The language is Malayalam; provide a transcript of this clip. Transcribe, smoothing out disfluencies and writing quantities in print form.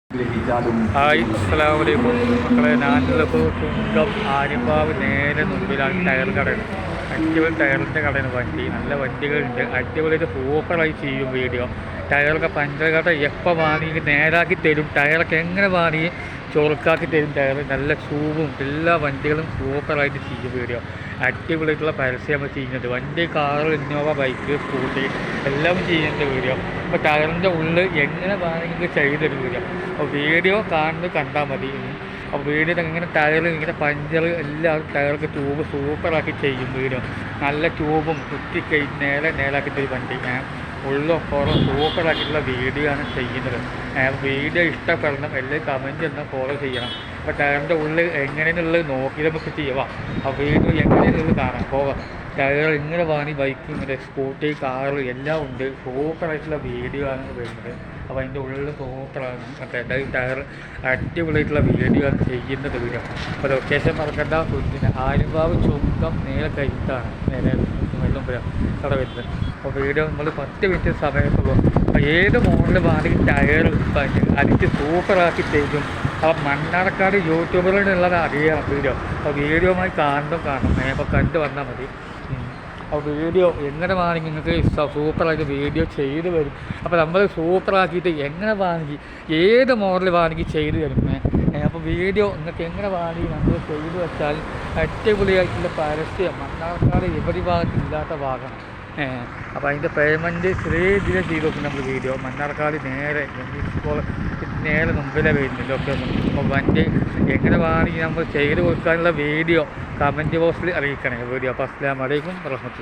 ഹായ് അസ്സലാമു അലൈക്കും മക്കളെ. ഞാനിപ്പോൾ കുങ്കം ആര്യമ്പാവ് നേരെ മുമ്പിലാണ് ടയർ കടയാണ്. അടിപൊളി ടയറിൻ്റെ കടയാണ്. വണ്ടി നല്ല വണ്ടികളുണ്ട്. അടിപൊളിയായിട്ട് സൂപ്പറായി ചെയ്യും വീഡിയോ. ടയറൊക്കെ പഞ്ചർ എപ്പോൾ വാങ്ങി നേരാക്കി തരും. ടയറൊക്കെ എങ്ങനെ വാങ്ങി ചൊറുക്കാക്കി തരും. ടയർ നല്ല ട്യൂബും എല്ലാ വണ്ടികളും സൂപ്പറായിട്ട് ചെയ്യും വീഡിയോ. അടിപൊളിയായിട്ടുള്ള പരസ്യം നമ്മൾ ചെയ്യുന്നുണ്ട്. വണ്ടി, കാറ്, ഇന്നോവ, ബൈക്ക്, സ്കൂട്ടി എല്ലാം ചെയ്യുന്നുണ്ട് വീഡിയോ. അപ്പോൾ ടയറിൻ്റെ ഉള്ളിൽ എങ്ങനെ വേണമെങ്കിൽ ചെയ്തൊരു വീഡിയോ. അപ്പോൾ വീഡിയോ കണ്ടാൽ മതി. അപ്പോൾ വീഡിയോ എങ്ങനെ ടയർ ഇങ്ങനെ പഞ്ചർ എല്ലാം ടയർക്ക് ട്യൂബ് സൂപ്പറാക്കി ചെയ്യും വീഡിയോ. നല്ല ട്യൂബും കുത്തി നേരാക്കിയിട്ട് ഒരു വണ്ടി ഉള്ളും പുറം സൂപ്പറാക്കിയിട്ടുള്ള വീഡിയോ ആണ് ചെയ്യുന്നത്. വീഡിയോ ഇഷ്ടപ്പെടണം, എല്ലാം കമൻറ്റ് എന്നാൽ ഫോളോ ചെയ്യണം. അപ്പോൾ ടയറിൻ്റെ ഉള്ളിൽ എങ്ങനെയുള്ളത് നോക്കി നമുക്ക് ചെയ്യുക. ആ വീഡിയോ എങ്ങനെയുള്ളത് കാണാം. പോകാം. ടയർ ഇങ്ങനെ വാങ്ങി ബൈക്ക്, ഇങ്ങനെ സ്കൂട്ടി, കാറ് എല്ലാം ഉണ്ട്. സൂപ്പറായിട്ടുള്ള വീഡിയോ ആണ് വരുന്നത്. അപ്പോൾ അതിൻ്റെ ഉള്ളിൽ സൂപ്പറാണ്. മറ്റേ ടയർ അടിപൊളിയായിട്ടുള്ള വീഡിയോ ആണ് ചെയ്യുന്നത് വീഡിയോ. അപ്പോൾ ലൊക്കേഷൻ മറക്കണ്ട. പിന്നെ ആര്യമ്പാവ് ചുങ്കം നേരെ കൈത്താണ് നേരെ വെള്ളം കട വരുന്നത്. അപ്പോൾ വീഡിയോ നമ്മൾ 10 മിനിറ്റ് സമയത്തുള്ളൂ. അപ്പോൾ ഏത് മോഡൽ വാങ്ങി ടയർ അടിച്ച് സൂപ്പറാക്കി തരും. അപ്പോൾ മണ്ണാർക്കാട് യൂട്യൂബറിലുള്ളത് അറിയാം വീഡിയോ. അപ്പോൾ വീഡിയോമായി കാണണം. അപ്പോൾ കണ്ടു വന്നാൽ മതി. അപ്പോൾ വീഡിയോ എങ്ങനെ വാങ്ങി നിങ്ങൾക്ക് സൂപ്പറായിട്ട് വീഡിയോ ചെയ്ത് വരും. അപ്പോൾ നമ്മൾ സൂപ്പറാക്കിയിട്ട് എങ്ങനെ വാങ്ങി ഏത് മോഡൽ വാങ്ങി ചെയ്ത് തരും. അപ്പോൾ വീഡിയോ നിങ്ങൾക്ക് എങ്ങനെ വാങ്ങി നമ്മൾ ചെയ്ത് വെച്ചാൽ അടിപൊളിയായിട്ടുള്ള പരസ്യം മണ്ണാർക്കാട് എവിടെ ഭാഗത്തില്ലാത്ത ഭാഗമാണ്. അപ്പോൾ അതിൻ്റെ പേയ്മെൻറ്റ് ചെറിയ ഇതിലെ ചെയ്ത് നോക്കും നമ്മൾ വീഡിയോ. മണ്ണാർക്കാട് നേരെ മുമ്പിലെ വരുന്നില്ല ഒക്കെ. അപ്പോൾ വണ്ടി എങ്ങനെ വാങ്ങി നമ്മൾ ചെയ്ത് കൊടുക്കാനുള്ള വീഡിയോ കമൻറ്റ് ബോക്സിൽ അറിയിക്കണേ വീഡിയോ. അപ്പോൾ അസ്സലാമു അലൈക്കും വറഹ്മത്തുള്ളാഹി.